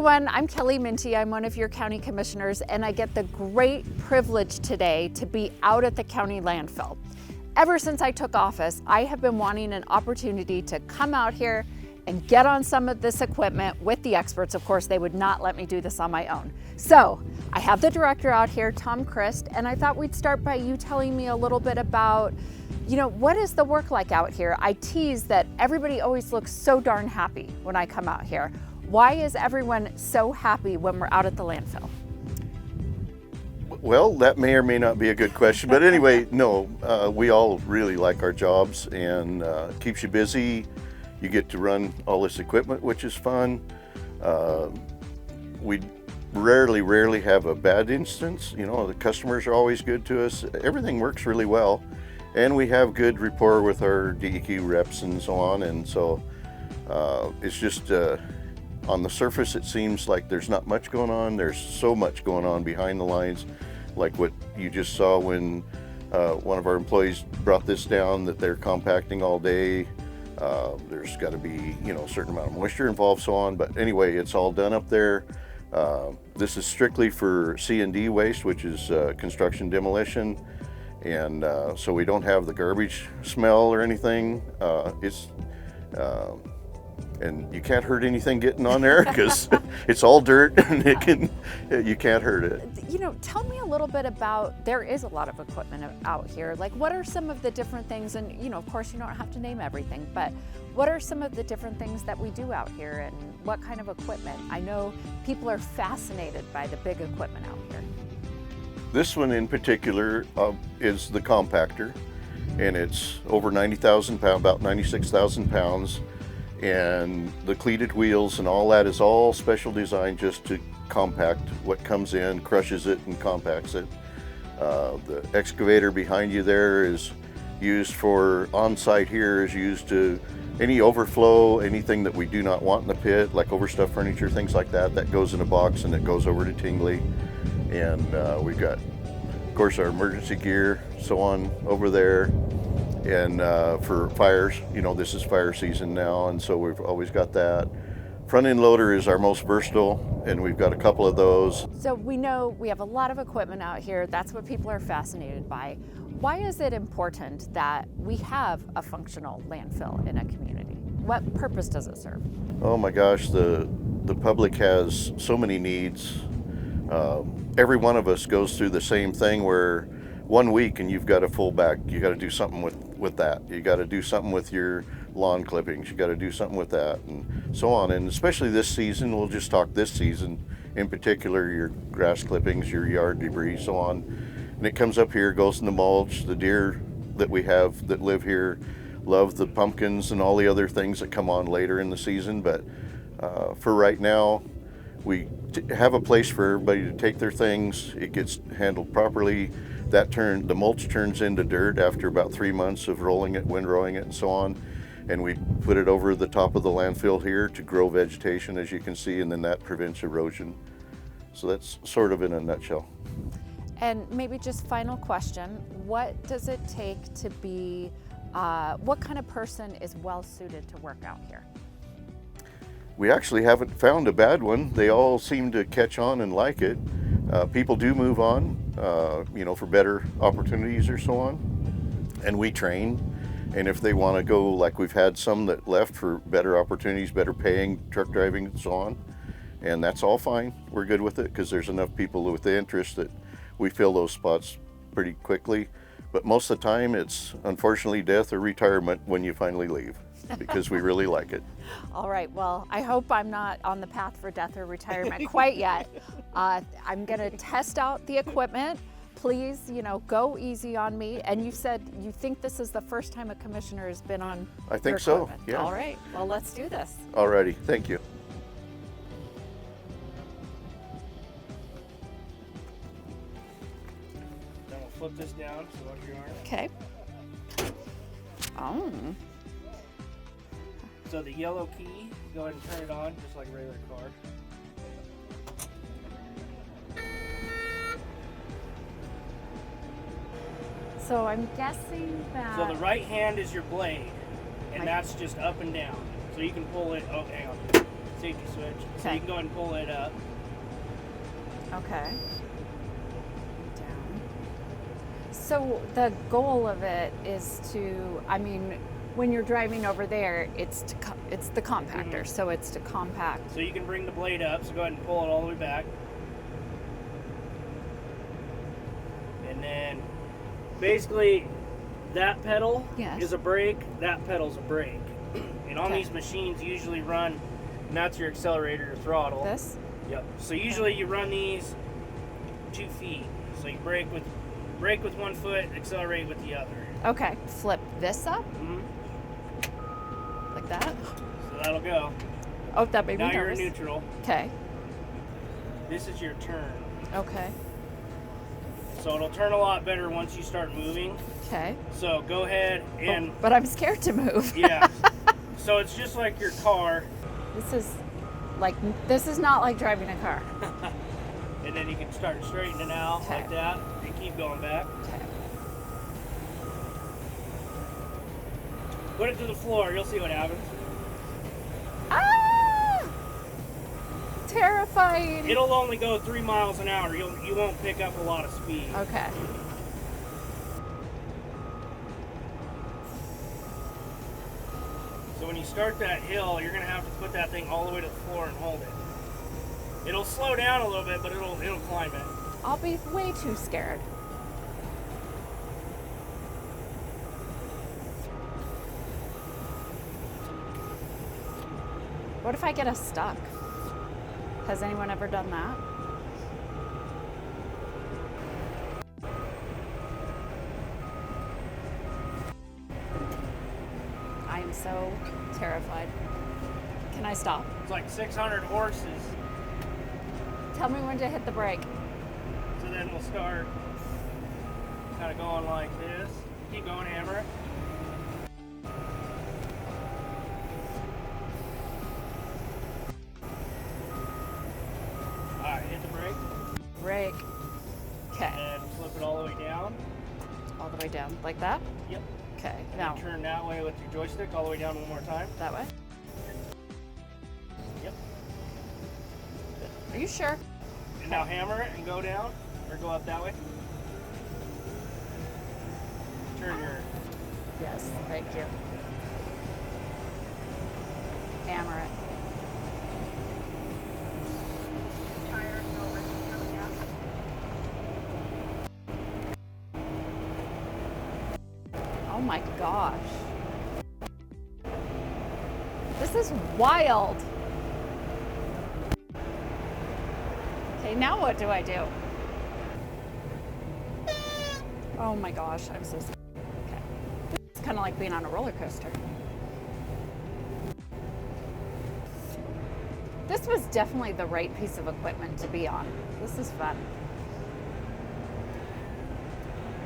everyone, I'm Kelley Minty. I'm one of your county commissioners, and I get the great privilege today to be out at the county landfill. Ever since I took office, I have been wanting an opportunity to come out here and get on some of this equipment with the experts. Of course, they would not let me do this on my own. So I have the director out here, Crist, and I thought we'd start by you telling me a little bit about, what is the work like out here? I tease that everybody always looks so darn happy when I come out here. Why is everyone so happy when we're out at the landfill? Well, that may or may not be a good question, but anyway, no, we all really like our jobs, and keeps you busy. You get to run all this equipment, which is fun. We rarely have a bad instance. The customers are always good to us. Everything works really well, and we have good rapport with our DEQ reps and so on. And so it's just on the surface, it seems like there's not much going on. There's so much going on behind the lines, like what you just saw when one of our employees brought this down, that they're compacting all day. There's got to be, a certain amount of moisture involved, so on. But anyway, it's all done up there. This is strictly for C&D waste, which is construction demolition. And so we don't have the garbage smell or anything. And you can't hurt anything getting on there because it's all dirt and you can't hurt it. Tell me a little bit about, there is a lot of equipment out here. Like, what are some of the different things? And, of course, you don't have to name everything, but what are some of the different things that we do out here and what kind of equipment? I know people are fascinated by the big equipment out here. This one in particular is the compactor, and it's over 90,000 pounds, about 96,000 pounds. And the cleated wheels and all that is all special designed just to compact what comes in, crushes it and compacts it. The excavator behind you there is used for on-site here, is used to any overflow, anything that we do not want in the pit, like overstuffed furniture, things like that, that goes in a box and it goes over to Tingley. And we've got, of course, our emergency gear, so on, over there. And for fires, this is fire season now, and so we've always got that. Front end loader is our most versatile, and we've got a couple of those. So we know we have a lot of equipment out here. That's what people are fascinated by. Why is it important that we have a functional landfill in a community? What purpose does it serve? Oh my gosh, the public has so many needs. Every one of us goes through the same thing where 1 week and you've got a full bag. You got to do something with that. You got to do something with your lawn clippings. You got to do something with that, and so on. And especially this season, we'll just talk this season in particular, your grass clippings, your yard debris, so on. And it comes up here, goes in the mulch. The deer that we have that live here love the pumpkins and all the other things that come on later in the season. But for right now, we have a place for everybody to take their things. It gets handled properly. The mulch turns into dirt after about 3 months of rolling it, windrowing it, and so on. And we put it over the top of the landfill here to grow vegetation, as you can see, and then that prevents erosion. So that's sort of in a nutshell. And maybe just final question, what does it take to be, what kind of person is well suited to work out here? We actually haven't found a bad one. They all seem to catch on and like it. People do move on, for better opportunities or so on. And we train. And if they want to go, like we've had some that left for better opportunities, better paying, truck driving and so on. And that's all fine. We're good with it because there's enough people with the interest that we fill those spots pretty quickly. But most of the time it's unfortunately death or retirement when you finally leave, because we really like it. All right, well, I hope I'm not on the path for death or retirement quite yet. I'm gonna test out the equipment. Please, go easy on me. And you said you think this is the first time a commissioner has been on I think so, equipment. yeah. All right, well, let's do this. All righty, thank you. Then we'll flip this down, so watch your arm. Okay. Oh. So the yellow key, go ahead and turn it on, just like a regular car. So I'm guessing that... So the right hand is your blade, and that's just up and down. So you can pull it, oh, hang on. safety switch. So Okay. you can go ahead and pull it up. Okay. Down. So the goal of it is to, I mean, when you're driving over there, it's the compactor, so it's to compact. So you can bring the blade up, so go ahead and pull it all the way back. And then basically that pedal Yes. is a brake, that pedal's a brake. And on Okay. these machines you usually run, and that's your accelerator or throttle. This? Yep. So usually you run these 2 feet. So you brake with one foot, accelerate with the other. Okay. Flip this up Mm-hmm. like that. So that'll go. Oh, that made me Now you're nervous. in neutral. Okay. This is your turn. Okay. So it'll turn a lot better once you start moving. Okay. So go ahead and But I'm scared to move. yeah. So it's just like your car, This is not like driving a car. and then you can start straightening out Okay. like that and keep going back. Okay. Put it to the floor, you'll see what happens. Ah! Terrifying. It'll only go 3 miles an hour. You won't pick up a lot of speed. Okay. So when you start that hill, you're gonna have to put that thing all the way to the floor and hold it. It'll slow down a little bit, but it'll climb it. I'll be way too scared. What if I get us stuck? Has anyone ever done that? I am so terrified. Can I stop? It's like 600 horses. Tell me when to hit the brake. So then we'll start kind of going like this. Keep going, hammer it. Alright, hit the brake. Brake. Okay. And flip it all the way down. All the way down. Like that? Yep. Okay. And Now, then turn that way with your joystick all the way down one more time. that way? Yep. Are you sure? And now hammer it and go down, or go up that way. Turn your, Yes. Thank you. Hammer it. Oh my gosh. This is wild. Okay, now what do I do? Oh my gosh, I'm so scared. Okay. It's kind of like being on a roller coaster. This was definitely the right piece of equipment to be on. This is fun.